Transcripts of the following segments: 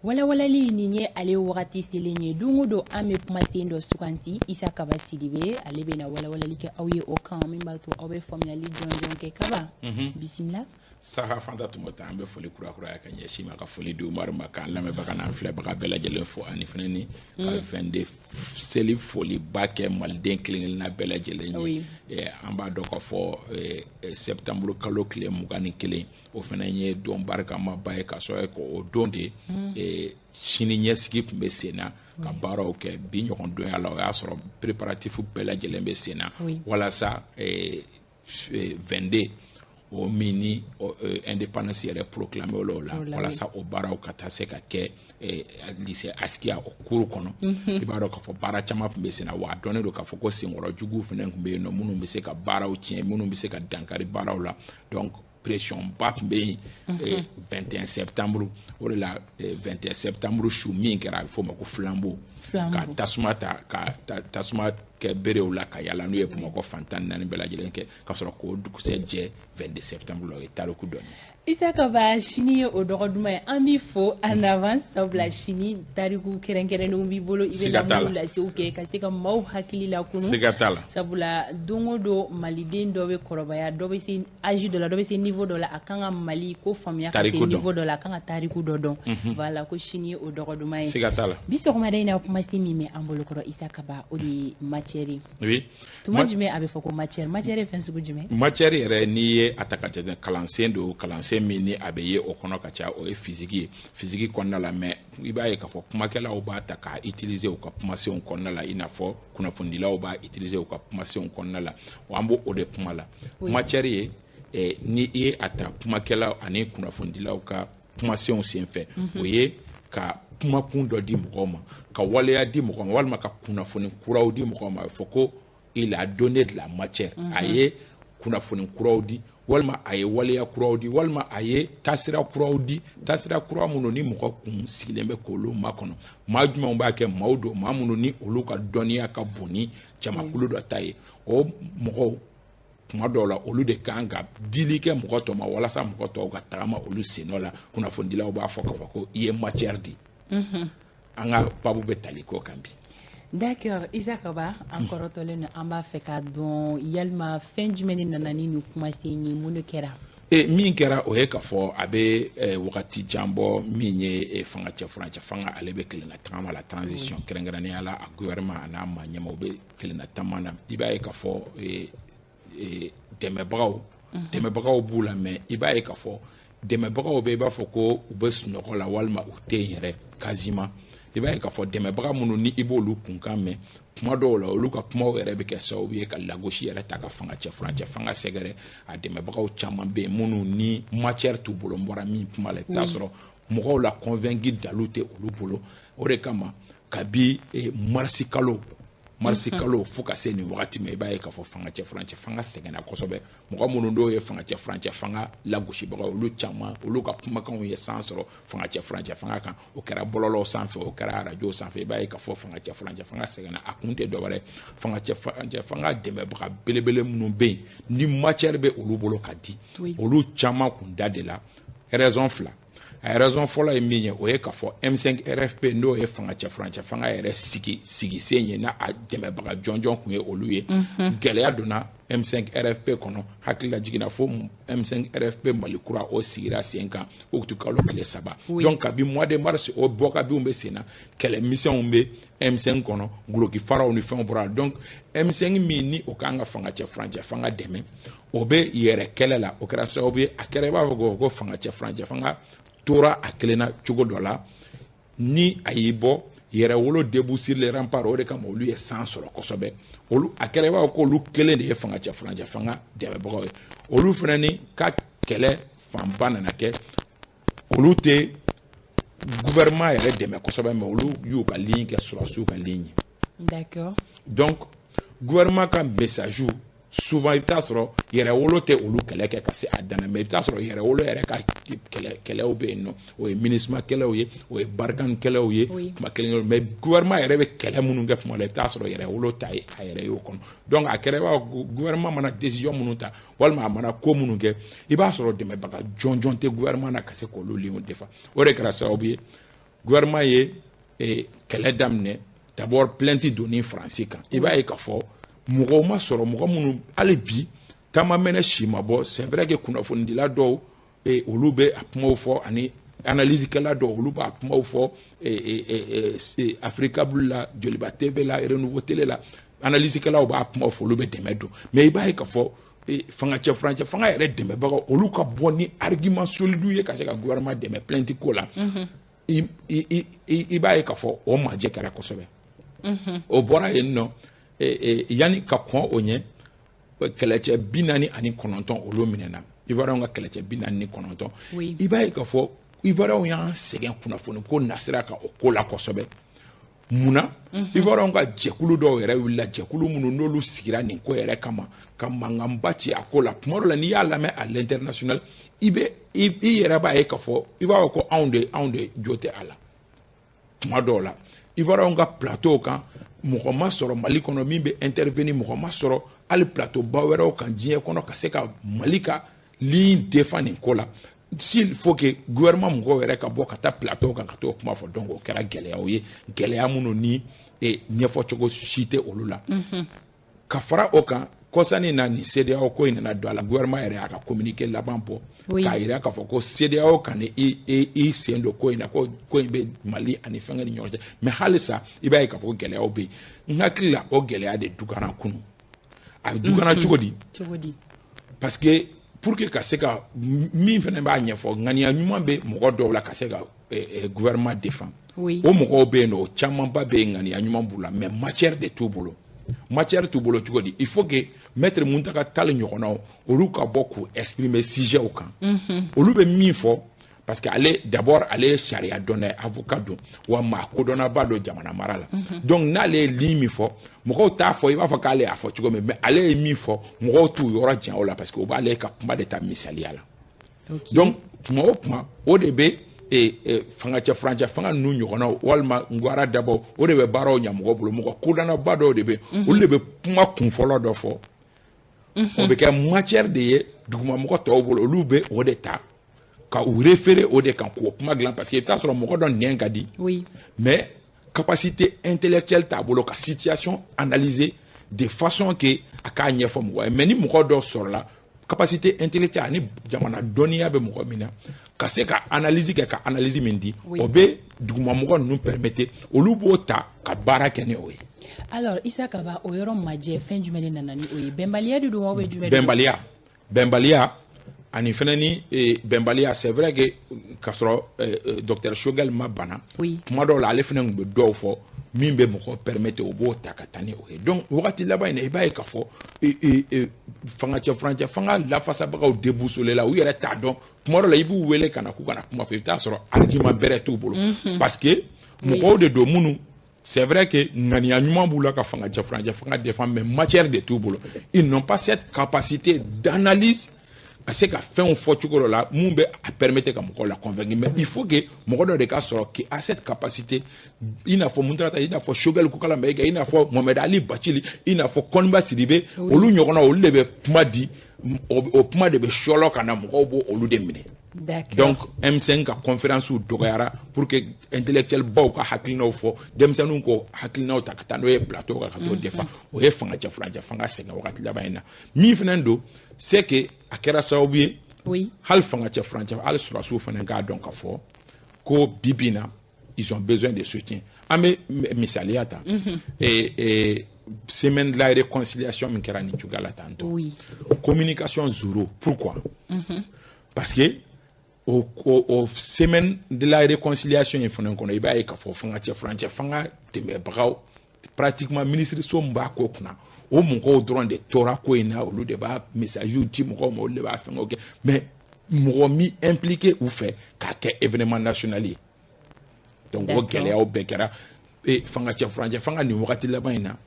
wala walali ni nye ale wagati selenye dungo do ame kuma sendo sukanti Isa Kaba Sidibe ale bena wala walali ke awye o kan min ba to awe family jonjon ke kaba bismillah saha fanta tumota ambe foli kura kura ya kanye shima ka foli du mar maka lame baka na fle baka bela jele fo ani fneni ka vende seli foli bake malden klingel na bela jele ni amba do ko fo septembre kalo kle mugani kele o fnenye don barka ma bae ka so ko o donde chini nyesiki pumbe sena ka baro ke bi nyokon do ya la ya so préparatif bela jele be sena wala sa vende o mini indépendance yɛrɛ proclamé o la walasa o baaraw ka taa se ka kɛ lycée Askia o kuru kɔnɔ i b'a dɔn k'a fɔ baara caman tun bɛ sen na wa a dɔnnen don k'a fɔ ko senkɔrɔ juguw fana tun bɛ yen nɔ minnu bɛ se ka baaraw tiɲɛ minnu bɛ se ka dankari baaraw la donc pression ba tun bɛ yen 21 septembre o de la 21 septembre su min kɛra a bɛ fɔ o ma ko flambeau ka tasuma ta ka tasuma kɛ berew la ka yala n'u ye Bamakɔ fantan naani bɛɛ lajɛlen kɛ ka sɔrɔ k'o dugusɛ jɛ 22 septembre la o ye tariku dɔɔni. Isa Kaba sini ye o dɔgɔduma ye an b'i fo en avance sabula sini tariku kɛrɛnkɛrɛnnenw b'i bolo i bɛna minnu lasew kɛ ka se ka maaw hakili lakunu sabula don o don maliden dɔ bɛ kɔrɔbaya dɔ bɛ se âge dɔ la dɔ bɛ se niveau dɔ la a kan ka Mali ko faamuya ka se niveau dɔ la a kan ka tariku dɔ dɔn voilà ko sini ye o dɔgɔduma ye bi sɔgɔmada in na kuma se min bɛ an bolokɔrɔ Isa Kaba o de ye matière ye tuma jumɛn a bɛ fɔ ko matière ye fɛn sugu jumɛn matière yɛrɛ n'i ye a ta ka jate kalansen don kalansen min ni a bɛ ye o kɔnɔ ka ca o ye physique ye physique kɔnɔna la mais i b'a ye k'a fɔ kumakɛlaw b'a ta k'a utiliser u ka kumasenw kɔnɔna la i n'a fɔ kunnafonidilaw b'a utiliser u ka kumasenw kɔnɔna la wa an b'o o de kuma la matière ye ni i ye a ta kumakɛlaw ani kunnafonidilaw ka kumasenw senfɛ o ye ka kumakun dɔ di mɔgɔw ma ka waleya di mɔgɔw ma walima ka kunnafoni kuraw di mɔgɔw ma a bɛ fɔ ko il a donné de la matière a ye kunnafoni kuraw di walima a ye waleya kuraw di walima a ye taasira kuraw di taasira kura minnu ni mɔgɔ kun sigilen bɛ k'olu makɔnɔ maa jumɛnw b'a kɛ maaw don maa minnu ni olu ka dɔnniya ka bon ni jamakulu dɔ ta ye o mɔgɔw tuma dɔw la olu de kan ka dili kɛ mɔgɔ tɔ ma walasa mɔgɔ tɔw ka tagama olu sen nɔ la kunnafonidilaw b'a fɔ k'a fɔ ko i ye matière di an ka babu bɛ tali k'o kan bi. D'accord, Isa Kaba an kɔrɔtɔlen no an b'a fɛ ka dɔn yalima fɛn jumɛn de nana ni nin kumasen ye mun de kɛra min kɛra o ye k'a fɔ a bɛ wagati jan bɔ min ye fanga cɛfurancɛ fanga ale bɛ kelenna tagama la transition kɛrɛnkɛrɛnnenya la a gouvernement a n'a maa ɲɛmaw bɛ kelenna tagama na i b'a ye k'a fɔ dɛmɛbagaw b'u la mais i b'a ye k'a fɔ dɛmɛbagaw bɛ i b'a fɔ ko u bɛ sunɔgɔ la walima u tɛ yen yɛrɛ quasiment i b'a ye k'a fɔ dɛmɛbaga minnu ni i b'olu kunkan mɛn kuma dɔw la olu ka kumaw yɛrɛ bɛ kɛ sababu ye ka lagosi yɛrɛ ta ka fanga cɛfurancɛ fanga sɛgɛrɛ a dɛmɛbagaw caman bɛ yen minnu ni matière t'u bolo n bɔra min kuma la i bɛ taa sɔrɔ mɔgɔw la convaincu dalu tɛ olu bolo o de kama kabi marisi kalo fo ka se nin wagati ma i b'a ye k'a fɔ fanga cɛfurancɛ fanga sɛgɛnna kosɛbɛ mɔgɔ minnu dɔw ye fanga cɛfurancɛ fanga lagosibagaw olu caman olu ka kumakanw ye san sɔrɔ fanga cɛfurancɛ fanga kan o kɛra bɔlɔlɔw sanfɛ o kɛra arajo sanfɛ i b'a ye k'a fɔ fanga cɛfurancɛ fanga sɛgɛnna a kun tɛ dɔwɛrɛ fanga cɛfurancɛ fanga dɛmɛbaga belebele minnu bɛ yen ni matière bɛ olu bolo ka di olu caman kun da de la raison fila a raison fɔlɔ ye min ye o ye k'a fɔ M5 RFP n'o ye fanga cɛfurancɛ fanga yɛrɛ sigi sen ye n'a dɛmɛbaga jɔnjɔn kun ye olu ye gɛlɛya donna M5 RFP kɔnɔ hakilila jiginna fo M5 RFP Malikura o sigira sen kan o tun kalo tile 3 donc kabi mois de mars o bɔkabiw bɛ sen na kɛlɛmisɛnw bɛ M5 kɔnɔ guloki faraw ni fɛnw bɔra donc M5 min ni o kan ka fanga cɛfurancɛ fanga dɛmɛ o bɛ yɛrɛ kɛlɛ la o kɛra sababu ye a kɛra i b'a fɔ ko fanga cɛfurancɛ fanga tora a kelenna cogo dɔ la ni a y'i bɔ yɛrɛwolo début sur les remparts o de kama olu ye san sɔrɔ kosɛbɛ olu a kɛra i b'a fɔ ko olu kelen de ye fanga cɛfurancɛ fanga dɛmɛbagaw ye olu fana ni ka kɛlɛ fanba nana kɛ olu tɛ gouvernement yɛrɛ dɛmɛ kosɛbɛ mais olu y'u ka ligne kɛ sɔrɔsiw ka ligne d'accord donc gouvernement ka message souvent i bɛ taa sɔrɔ yɛrɛwolo tɛ olu kɛlɛ kɛ ka se a dan na mais i bɛ taa sɔrɔ yɛrɛwolo yɛrɛ ka kɛlɛw bɛ yen nɔ o ye MINUSMA kɛlɛw ye o ye Barkhane kɛlɛw ye kuma kelen kelen mais gouvernement yɛrɛ bɛ kɛlɛ minnu kɛ tuma la i bɛ taa sɔrɔ yɛrɛwolo ta ye a yɛrɛ y'o kɔnɔ donc a kɛra i b'a fɔ gouvernement mana décision minnu ta walima a mana ko minnu kɛ i b'a sɔrɔ dɛmɛbaga jɔnjɔn tɛ gouvernement na ka se k'olu ligne défend o de kɛra sababu ye gouvernement ye kɛlɛ daminɛ d'abord plainte donni Faransi kan i b'a ye k'a fɔ mɔgɔw ma sɔrɔ mɔgɔ minnu hali bi taama mɛnɛ si ma bɔ c'est vrai que kunnafonidila dɔw olu bɛ a kumaw fɔ ani analysekɛla dɔw olu b'a kumaw fɔ Africa Blue la Joliba TV la Renouveau Télé la analysekɛlaw b'a kumaw fɔ olu bɛ dɛmɛ don mais i b'a ye k'a fɔ fangacɛ furancɛ fanga yɛrɛ dɛmɛbagaw olu ka bɔ ni argument solide ye ka se ka gouvernement dɛmɛ plainte ko la i b'a ye k'a fɔ o majɛ kɛra kosɛbɛ o bɔra yen nɔ yanni ka kɔn o ɲɛ kɛlɛcɛ 49 olu minɛna Ivoiriyɛnw ka kɛlɛcɛ 49 i b'a ye k'a fɔ Ivoiriyɛnw y'an sɛgɛn kunnafoni ko nasira ka o ko la kosɛbɛ munna Ivoiriyɛnw ka jɛkulu dɔw yɛrɛ wulila jɛkulu minnu n'olu sigira nin ko yɛrɛ kama ka mankanba ci a ko la tuma dɔ la n'i y'a lamɛn à l'international i yɛrɛ b'a ye k'a fɔ i b'a fɔ ko anw de jo tɛ a la tuma dɔw la Ivoiriyɛnw ka plateau kan mɔgɔ ma sɔrɔ Mali kɔnɔ min bɛ intervenir mɔgɔ ma sɔrɔ hali plateau ba wɛrɛw kan diɲɛ kɔnɔ ka se ka Mali ka ligne défend nin ko la s'il faut que gouvernement mɔgɔw yɛrɛ ka bɔ ka taa plateau kan ka t'o kuma fɔ donc o kɛra gɛlɛyaw ye gɛlɛya minnu ni ɲɛfɔcogo si tɛ olu la ka fara o kan kɔsani na ni CEDEAO ko in nana don a la gouvernement yɛrɛ y'a ka communiqué laban bɔ k'a yira k'a fɔ ko CEDEAO ka ni i sen don ko in na ko in bɛ Mali ani fɛnkɛ ni ɲɔgɔn cɛ mais halisa i b'a ye k'a fɔ gɛlɛyaw bɛ yen n hakili la o gɛlɛya de dugana kunun a dugana cogo di parce que pour que ka se ka min fana b'a ɲɛfɔ ŋaniya ɲuman bɛ mɔgɔ dɔw la ka se ka gouvernement défend o mɔgɔw bɛ yen nɔ o camanba bɛ yen ŋaniya ɲuman b'u la mais matière de t'u bolo matière t'u bolo cogo di il faut que maître Muntaka Tall ɲɔgɔnnaw olu ka bɔ k'u exprimer sujetw kan olu bɛ min fɔ parce que d'abord ale ye sariya dɔnna avocat don wa maa kodɔnnaba don jamana mara la donc n'ale ye ligne min fɔ mɔgɔw t'a fɔ i b'a fɔ k'ale y'a fɔ cogo min mais ale ye min fɔ mɔgɔw t'u yɔrɔ jan o la parce que o b'ale ka kuma de ta misaliya la donc tuma o tuma o de bɛ fangacɛ furancɛ fanga ninnu ɲɔgɔnnaw walima Ngwara Dabaw o de bɛ baaraw ɲɛ mɔgɔ bolo mɔgɔ kodɔnnaba dɔw de bɛ olu de bɛ kuma kunfɔlɔ dɔ fɔ o bɛ kɛ matière de ye dugumamɔgɔ tɔw bolo olu bɛ o de ta ka u référer o de kan k'o kuma dilan parce que i bɛ taa sɔrɔ mɔgɔ dɔ nɛn ka di mais capacité intellectuelle t'a bolo ka situation analyser de façon que a k'a ɲɛfɔ mɔgɔ ye mais ni mɔgɔ dɔ sɔrɔla capacité intellectuelle ani jamana dɔnniya bɛ mɔgɔ min na ka se ka analyse kɛ ka analyse min di o bɛ dugumamɔgɔ ninnu permettre olu b'o ta ka baara kɛ ni o ye. Alors Issa Kaba o yɔrɔ majɛ fɛn jumɛn de nana ni o ye bɛnbaliya de don wa jumɛn de don? bɛnbaliya ani fana ni bɛnbaliya c'est vrai que k'a sɔrɔ docteur Choguel ma bana tuma dɔw la ale fana tun bɛ dɔw fɔ min bɛ mɔgɔ permettre o b'o ta ka taa ni o ye donc wagati laban in na i b'a ye k'a fɔ fangacɛ furancɛ fanga lafasabagaw déboussole la u yɛrɛ t'a dɔn tuma dɔw la i b'u wele ka na k'u kana kuma fɔ i bɛ taa sɔrɔ argument bɛrɛ t'u bolo parce que mɔgɔw de don minnu c'est vrai que ŋaniya ɲuman b'u la ka fangacɛ furancɛ fanga défend mais matière de t'u bolo ils n'ont pas cette capacité d'analyse ka se ka fɛnw fɔ cogo dɔ la mun bɛ a permettre ka mɔgɔw la convaincre mais il faut que mɔgɔ dɔ de ka sɔrɔ qui a cette capacité i n'a fɔ Muntaka i n'a fɔ Choguel Kokala Mayiga i n'a fɔ Mohamed Ali Bachili i n'a fɔ Koniba Sidibe olu ɲɔgɔnna olu de bɛ kuma di o kuma de bɛ sɔlɔ ka na mɔgɔw b'o olu de minɛ donc M5 ka conférence dɔgɔyara pour que intellectuel baw ka hakilinaw fɔ denmisɛnninw ko hakilinaw ta ka taa n'o ye plateau kan ka t'o défend o ye fangacɛ furancɛ fanga sɛgɛn wagati laban in na min fana don c'est que a kɛra sababu ye hali fangacɛ furancɛ hali sɔrɔsiw fana k'a dɔn ka fɔ ko bi na ils ont besoin de soutien an bɛ misaliya ta semaine de la réconciliation min kɛra nin cogoya la tantôt communication zéro pourquoi parce que au semaine de la réconciliation in fana kɔnɔ i b'a ye k'a fɔ fangacɛ furancɛ fanga dɛmɛbagaw pratiquement ministre so min b'a ko kunna o mɔgɔw dɔrɔn de tora ko in na olu de b'a messagew di mɔgɔw ma olu de b'a fɛngɛw kɛ mais mɔgɔ mi impliqué u fɛ k'a kɛ événement national ye donc o gɛlɛyaw bɛɛ kɛra fangacɛ furancɛ fanga nin wagati laban in na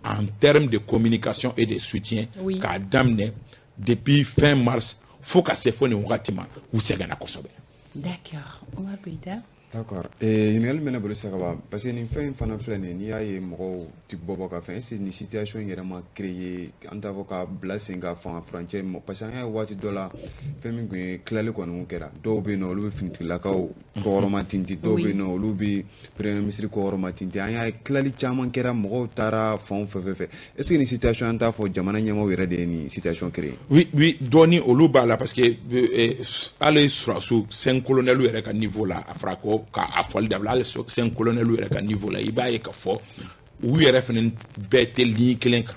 en termes de communication et de soutien k'a daminɛ depuis fin mars fo ka se fo nin wagati ma u sɛgɛnna kosɛbɛ. D'accord. On va Goïta. D'accord. Et il y a une parce que nous faisons il y a des type c'est une situation qui est créée en tant que blessing à frontière parce que il y a des clair qu'on nous kera do be no lu finti la kaw ko romantinti do be no lu bi premier ministre ko romantinti anya clali chaman kera mo tara fon fe est-ce que une situation en tant que jamana nyama wera de ni situation créée oui doni olu ba la parce que aller sur 5 colonel yere ka niveau la afrako ka afol dabla aller 5 colonel yere ka niveau la iba e ka fo u yere fenen betel ni kelenka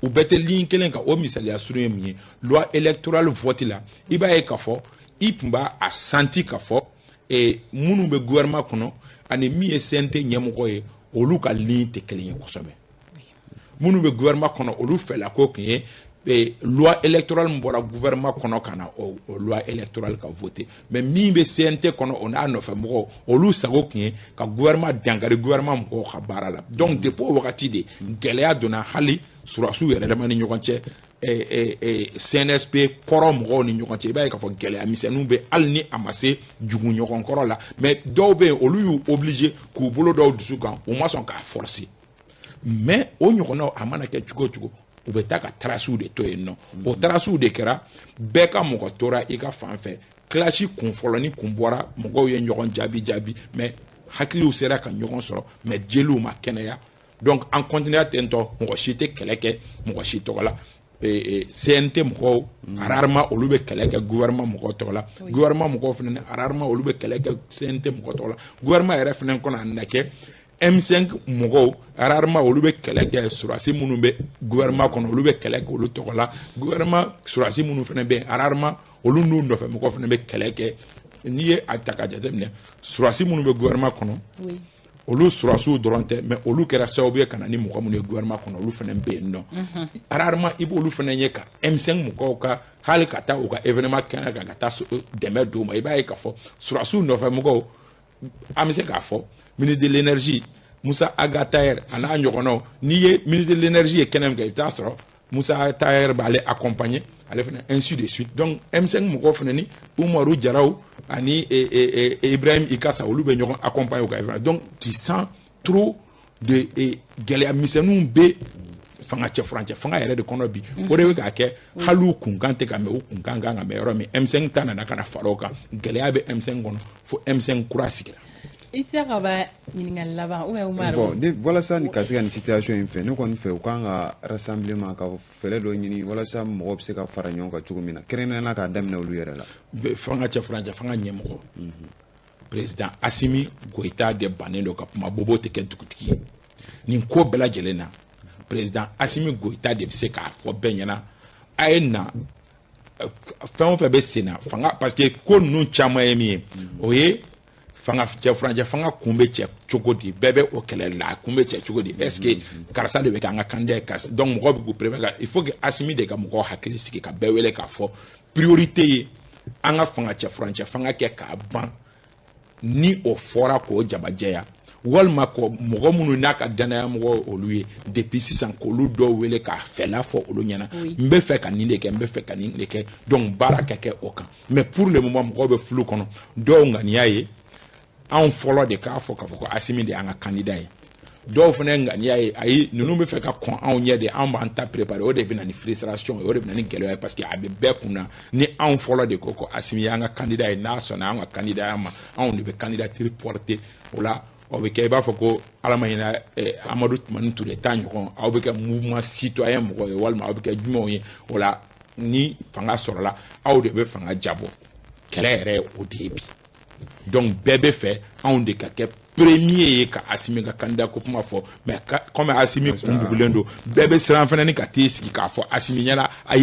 ou betel ligne kelenka o misali asuru mi loi électorale vote la iba e ka fo ipumba a senti ka fo e munu be gouvernement kono ani mi e sente nyamko e olu ka ligne te kelen ko sobe munu be gouvernement kono olu fe la ko ke et loi électorale mbora gouvernement kono kana o loi électorale ka voter mais mi be CNT kono on a no fe mo olu sago kin ka gouvernement dangari gouvernement mo ka barala donc depuis wakati de gelea dona hali surasu yere mani nyokonche CNSP korom ro ni nyokonche ba ka fo gelea misenu be alni amase jugu nyokon korola mais do be olu yu obligé ku bolo do dusukan o ma son ka forcer mais o nyokono amana ke chugo ou beta ka trasu de to eno o trasu de kera beka moko tora i ka fanfɛ clashi kunfoloni kunbora moko ye ɲɔgɔn jabi mais hakiliw sera ka ɲɔgɔn sɔrɔ mais jeliw ma kɛnɛya donc en continue tento moko si tɛ kɛlɛ kɛ moko si tɔgɔ la CNT mɔgɔw rarement olu bɛ kɛlɛ kɛ gouvernement mɔgɔw tɔgɔ la gouvernement mɔgɔw fana rarement olu bɛ kɛlɛ kɛ CNT mɔgɔw tɔgɔ la gouvernement yɛrɛ fana kɔnɔ a na kɛ M5 mɔgɔw rarement olu bɛ kɛlɛ kɛ surasi minnu bɛ gouvernement kɔnɔ olu bɛ kɛlɛ kɛ olu tɔgɔ la gouvernement surasi minnu fana bɛ rarement olu n'u nɔfɛ mɔgɔw fana bɛ kɛlɛ kɛ n'i ye a ta ka jateminɛ surasi minnu bɛ gouvernement kɔnɔ olu surasiw dɔrɔn tɛ mais olu kɛra sababu ye ka na ni mɔgɔ minnu ye gouvernement kɔnɔ olu fana bɛ yen nɔ rarement i b'olu fana ye ka M5 mɔgɔw ka hali ka taa u ka événement kɛnɛ kan ka taa dɛmɛ d'u ma i b'a ye k'a fɔ surasiw nɔfɛ mɔgɔw an bɛ se k'a fɔ ministre de l'énergie Moussa Aga Taher ana ɲɔgɔnnaw n'i ye ministre de l'énergie ye kɛnɛ min kɛ i bɛ taa sɔrɔ Moussa Taher b'ale accompagner ale fana ainsi de suite donc M5 mɔgɔw fana ni Umaru Jaraw ani Ibrahim Ikasa olu bɛ ɲɔgɔn accompagner u ka donc tu sens trop de gɛlɛya misɛnninw bɛ fanga cɛ furancɛ fanga yɛrɛ de kɔnɔ bi o de bɛ k'a kɛ hali u kunkan tɛ ka mɛn u kunkan kan ka mɛn yɔrɔ min M5 ta nana ka na fara o kan gɛlɛya bɛ M5 kɔnɔ fo M5 kura sigira. Issa kaba ɲininkali laban ou bien Umaru bon walasa ni ka se ka ni situation in fɛ ne kɔni fɛ u kan ka rassemblement ka fɛlɛ dɔ ɲini walasa mɔgɔw bɛ se ka fara ɲɔgɔn kan cogo min na kɛrɛnkɛrɛnnenya k'a daminɛ olu yɛrɛ la fanga cɛ furancɛ fanga ɲɛmɔgɔ président Assimi Goïta de bannen don ka kuma bobo tɛ kɛ dugutigi ye nin ko bɛɛ lajɛlen na président Assimi Goïta de bɛ se k'a fɔ bɛɛ ɲɛna a ye na fɛn o fɛn bɛ sen na fanga parce que ko ninnu caman ye min ye o ye fanga cɛ furancɛ fanga kun bɛ cɛ cogo di bɛɛ bɛ o kɛlɛ la kun bɛ cɛ cogo di est ce que karisa de bɛ k'an ka candidat karisa donc mɔgɔw bɛ k'u préférer il faut que Assimi de ka mɔgɔw hakili sigi ka bɛɛ wele k'a fɔ priorité ye an ka fanga cɛ furancɛ fanga kɛ k'a ban ni o fɔra k'o jabajɛya walima ko mɔgɔ minnu n'a ka danaya mɔgɔ olu ye depuis sisan k'olu dɔw wele k'a fɛla fɔ olu ɲɛna n bɛ fɛ ka nin de kɛ n bɛ fɛ ka nin de kɛ donc baara ka kɛ o kan mais pour le moment mɔgɔw bɛ flou kɔnɔ dɔw ŋaniya ye anw fɔlɔ de k'a fɔ k'a fɔ ko Assimi de y'an ka candidat ye dɔw fana ŋaniya ye ayi ninnu bɛ fɛ ka kɔn anw ɲɛ de anw b'an ta préparer o de bɛ na ni frustration o de bɛ na ni gɛlɛya ye parce que a bɛ bɛɛ kunna ni anw fɔlɔ de ko Assimi y'an ka candidat ye n'a sɔnna an ka candidat ma anw de bɛ candidature porter o la o bɛ kɛ i b'a fɔ ko ala ma ɲinɛ Amadu Tumani Ture ta ɲɔgɔn aw bɛ kɛ mouvement citoyen mɔgɔ ye walima aw bɛ kɛ jumɛnw ye o la ni fanga sɔrɔla aw de bɛ fanga jabɔ kɛlɛ yɛrɛ ye o de ye bi donc bɛɛ bɛ fɛ anw de ka kɛ premier ye ka Assimi ka candidat ko kuma fɔ mais comme Assimi kun bugulen don bɛɛ bɛ siran fana ni ka t'i sigi k'a fɔ Assimi ɲɛna a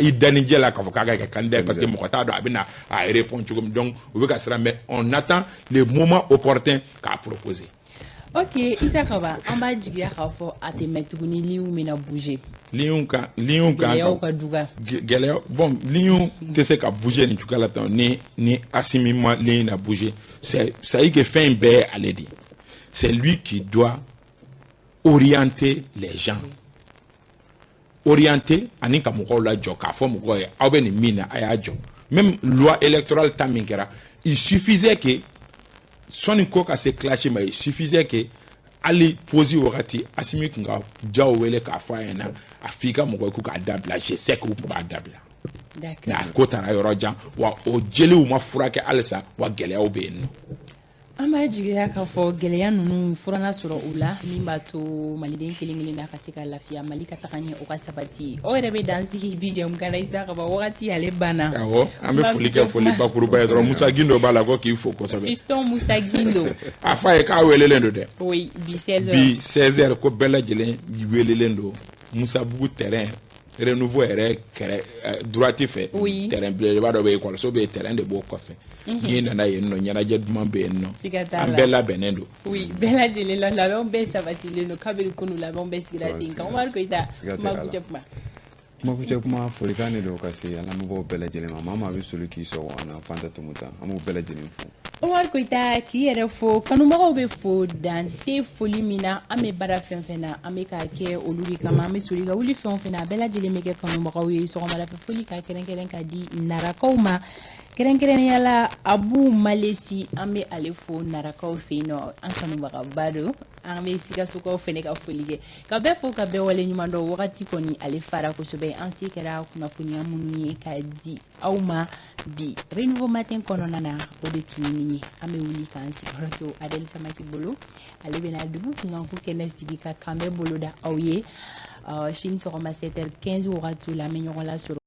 y'i danijɛ la k'a fɔ k'a ka kɛ candidat parce que mɔgɔ t'a dɔn a bɛna a répondre cogo min donc u bɛ ka siran mais on attend le moment opportun k'a proposer. Ok, Issa Kaba, an b'a jigiya k'a fɔ a tɛ mɛn tuguni ligne bɛna bouger. Ligne kan gɛlɛyaw ka duga. Gɛlɛya bon ligne tɛ se ka bouger nin cogoya la tan ni Assimi ma ligne na bouger ça y est que fɛn bɛɛ ye ale de c'est lui qui doit orienter les gens orienter ani ka mɔgɔw lajɔ k'a fɔ mɔgɔw ye aw bɛ nin min na a y'a jɔ même loi électorale ta min kɛra il suffisait que soni ko ka se clash mais il suffisait que ali posi wakati Asimi kunga jaw wele ka fa yana afika mo ko ka dabla je sais que pour dabla d'accord na ko tara yoro jan wa o jeli u ma furake alsa wa gele o be no ama jigiya ka fo geleya nunu furana soro ula mimba to maliden kelingeli na ka se ka lafiya malika takanye o ka sabati o rebe dansi bi jam kana isa ka ba wakati ale bana awo ambe foli ke foli bakuru ba yoro Musa Gindo bala ko ki fo ko sabe fiston Musa Gindo afa e ka welele ndo de oui bi 16h ko bela jelen welele ndo Musa bugu terrain renouveau ere kere droiti fait terrain bleu ba do be ko so be terrain de bo ko fait ni na ye no nyana je duma be no ambela benendo oui bela jele la be on be sabati le no kabiri kunu la be on be sigira sinka on mar ko ita Makuchekuma folikane do kasi ala mo bela jele mama be sulu ki so ana fanta tumuta amu bela jele fu Omar Koita ki yɛrɛ fo kanubagaw bɛ fo dan tɛ foli min na an bɛ baara fɛn fɛn na an bɛ ka kɛ olu de kama an bɛ soli ka wuli fɛn o fɛn na a bɛɛ lajɛlen bɛ kɛ kanubagaw ye sɔgɔmadafɛ foli ka kɛrɛnkɛrɛn ka di narakaw ma kɛrɛnkɛrɛnnenya la Abu Malesi an bɛ ale fo narakaw fɛ yen nɔ an kanubagaba don an bɛ Sikasokaw fɛnɛ ka foli kɛ ka bɛɛ fo ka bɛɛ wale ɲuman dɔn wagati kɔni ale fara kosɛbɛ an se kɛra kunnafoniya minnu ye ka di aw ma bi Renouveau Matin kɔnɔna na o de tun ye an bɛ wuli k'an sigiyɔrɔ to Adel Samaki bolo ale bɛna dugu kunkanko kɛnɛ sigi ka kan bɛɛ bolo da aw ye sini sɔgɔma 7h15 wagati la an bɛ ɲɔgɔn lasɔrɔ